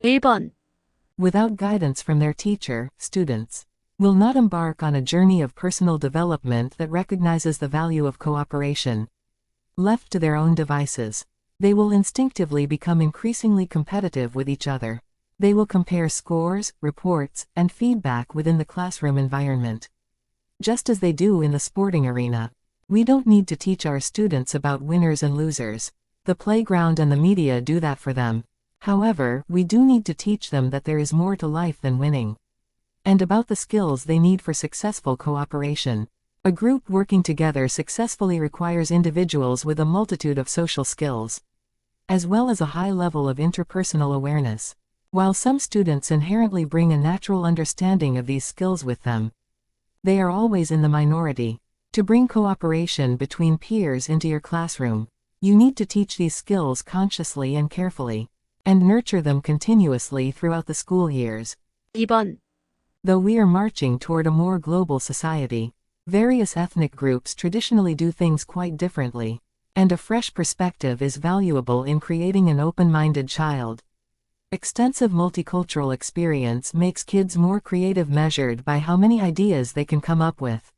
1번. Without guidance from their teacher, students will not embark on a journey of personal development that recognizes the value of cooperation. Left to their own devices, they will instinctively become increasingly competitive with each other. They will compare scores, reports, and feedback within the classroom environment. Just as they do in the sporting arena. We don't need to teach our students about winners and losers. The playground and the media do that for them. However, we do need to teach them that there is more to life than winning. And about the skills they need for successful cooperation. A group working together successfully requires individuals with a multitude of social skills, as well as a high level of interpersonal awareness. While some students inherently bring a natural understanding of these skills with them, they are always in the minority. To bring cooperation between peers into your classroom, you need to teach these skills consciously and carefully, and nurture them continuously throughout the school years. 2번. Though we are marching toward a more global society, various ethnic groups traditionally do things quite differently, and a fresh perspective is valuable in creating an open-minded child. Extensive multicultural experience makes kids more creative, measured by how many ideas they can come up with,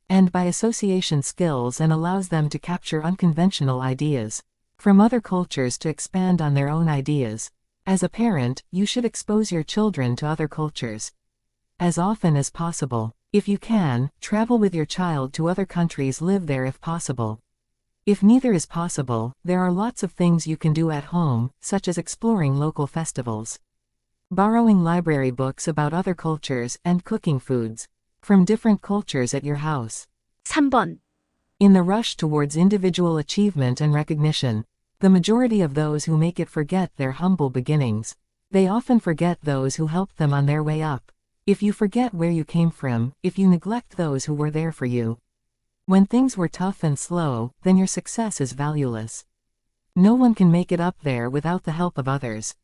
and by association skills, and allows them to capture unconventional ideas from other cultures to expand on their own ideas. As a parent, you should expose your children to other cultures as often as possible. If you can, travel with your child to other countries, live there if possible. If neither is possible, there are lots of things you can do at home, such as exploring local festivals, borrowing library books about other cultures, and cooking foods from different cultures at your house. 3번. In the rush towards individual achievement and recognition, the majority of those who make it forget their humble beginnings. They often forget those who helped them on their way up. If you forget where you came from, if you neglect those who were there for you when things were tough and slow, then your success is valueless. No one can make it up there without the help of others.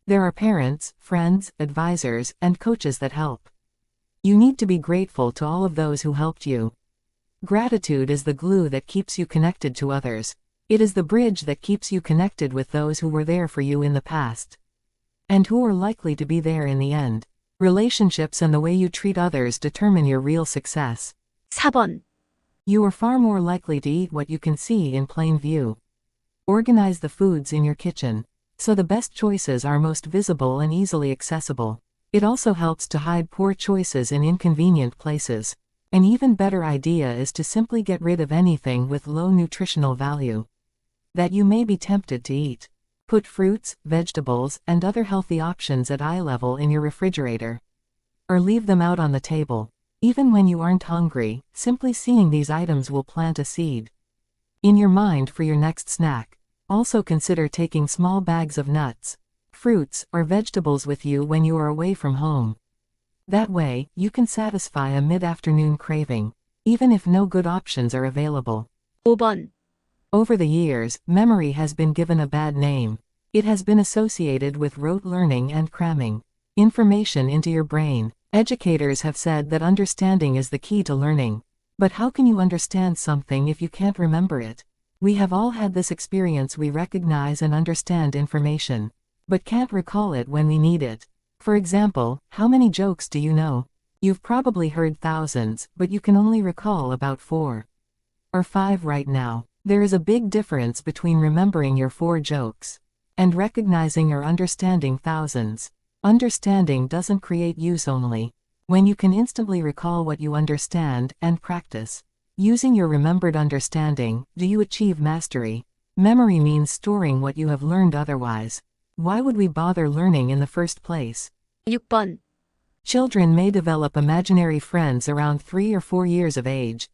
There are parents, friends, advisors, and coaches that help. You need to be grateful to all of those who helped you. Gratitude is the glue that keeps you connected to others. It is the bridge that keeps you connected with those who were there for you in the past, and who are likely to be there in the end. Relationships and the way you treat others determine your real success. 4번. You are far more likely to eat what you can see in plain view. Organize the foods in your kitchen, so the best choices are most visible and easily accessible. It also helps to hide poor choices in inconvenient places. An even better idea is to simply get rid of anything with low nutritional value that you may be tempted to eat. Put fruits, vegetables, and other healthy options at eye level in your refrigerator, or leave them out on the table. Even when you aren't hungry, simply seeing these items will plant a seed in your mind for your next snack. Also consider taking small bags of nuts, fruits, or vegetables with you when you are away from home. That way, you can satisfy a mid-afternoon craving, even if no good options are available. 5번. Over the years, memory has been given a bad name. It has been associated with rote learning and cramming information into your brain. Educators have said that understanding is the key to learning. But how can you understand something if you can't remember it? We have all had this experience. We recognize and understand information, but can't recall it when we need it. For example, how many jokes do you know? You've probably heard thousands, but you can only recall about 4 or 5 right now. There is a big difference between remembering your 4 jokes and recognizing or understanding thousands. Understanding doesn't create use only when you can instantly recall what you understand and practice using your remembered understanding. Do you achieve mastery? Memory means storing what you have learned otherwise. Why would we bother learning in the first place? 6번. Children may develop imaginary friends around 3 or 4 years of age.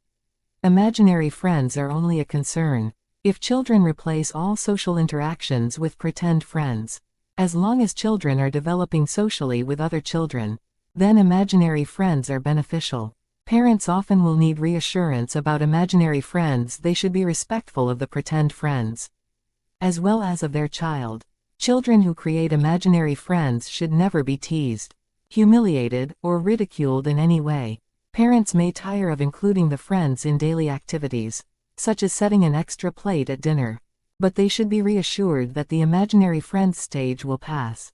Imaginary friends are only a concern if children replace all social interactions with pretend friends. As long as children are developing socially with other children, then imaginary friends are beneficial. Parents often will need reassurance about imaginary friends. They should be respectful of the pretend friends, as well as of their child. Children who create imaginary friends should never be teased, humiliated, or ridiculed in any way. Parents may tire of including the friends in daily activities, such as setting an extra plate at dinner, but they should be reassured that the imaginary friends stage will pass.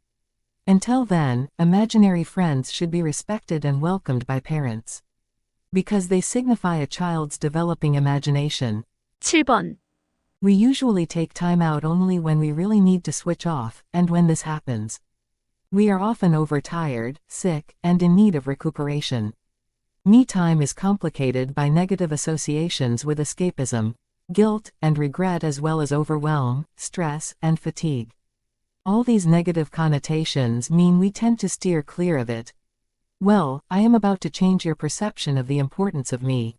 Until then, imaginary friends should be respected and welcomed by parents, because they signify a child's developing imagination. 7번, We usually take time out only when we really need to switch off, and when this happens, we are often overtired, sick, and in need of recuperation. Me time is complicated by negative associations with escapism, guilt, and regret, as well as overwhelm, stress, and fatigue. All these negative connotations mean we tend to steer clear of it. Well, I am about to change your perception of the importance of me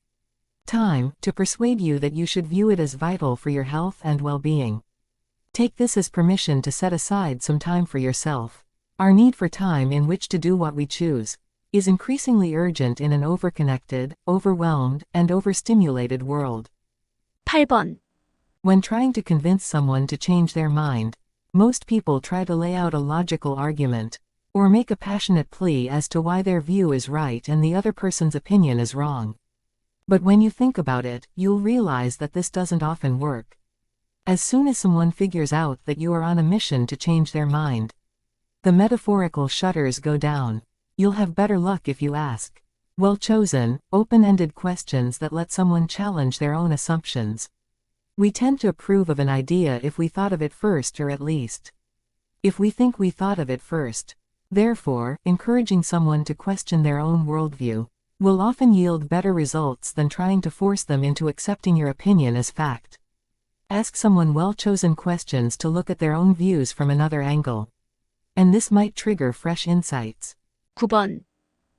time to persuade you that you should view it as vital for your health and well-being. Take this as permission to set aside some time for yourself. Our need for time in which to do what we choose is increasingly urgent in an overconnected, overwhelmed, and overstimulated world. 8번, When trying to convince someone to change their mind, most people try to lay out a logical argument, or make a passionate plea as to why their view is right and the other person's opinion is wrong. But when you think about it, you'll realize that this doesn't often work. As soon as someone figures out that you are on a mission to change their mind, the metaphorical shutters go down. You'll have better luck if you ask well-chosen, open-ended questions that let someone challenge their own assumptions. We tend to approve of an idea if we thought of it first, or at least if we think we thought of it first. Therefore, encouraging someone to question their own worldview will often yield better results than trying to force them into accepting your opinion as fact. Ask someone well-chosen questions to look at their own views from another angle, and this might trigger fresh insights. 9번,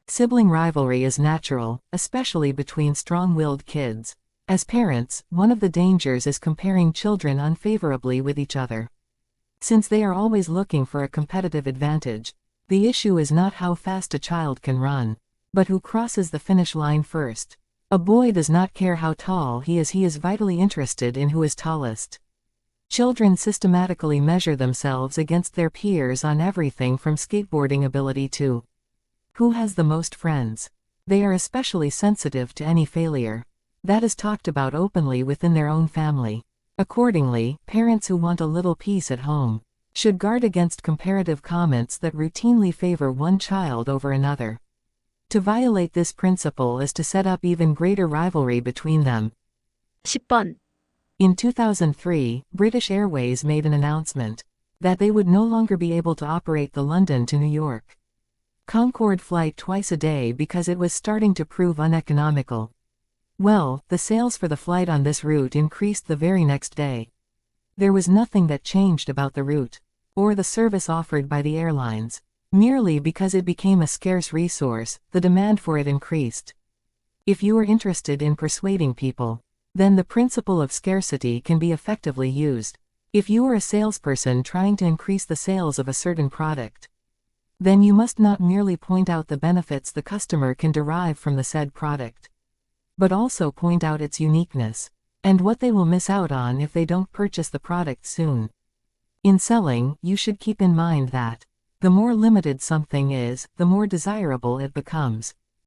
Sibling rivalry is natural, especially between strong-willed kids. As parents, one of the dangers is comparing children unfavorably with each other. Since they are always looking for a competitive advantage, the issue is not how fast a child can run, but who crosses the finish line first. A boy does not care how tall he is vitally interested in who is tallest. Children systematically measure themselves against their peers on everything from skateboarding ability to who has the most friends. They are especially sensitive to any failure that is talked about openly within their own family. Accordingly, parents who want a little peace at home should guard against comparative comments that routinely favor one child over another. To violate this principle is to set up even greater rivalry between them. 10번, In 2003, British Airways made an announcement that they would no longer be able to operate the London to New York Concorde flight twice a day because it was starting to prove uneconomical. Well, the sales for the flight on this route increased the very next day. There was nothing that changed about the route or the service offered by the airlines. Merely because it became a scarce resource, the demand for it increased. If you are interested in persuading people, then the principle of scarcity can be effectively used. If you are a salesperson trying to increase the sales of a certain product, then you must not merely point out the benefits the customer can derive from the said product, but also point out its uniqueness, and what they will miss out on if they don't purchase the product soon. In selling, you should keep in mind that the more limited something is, the more desirable it becomes.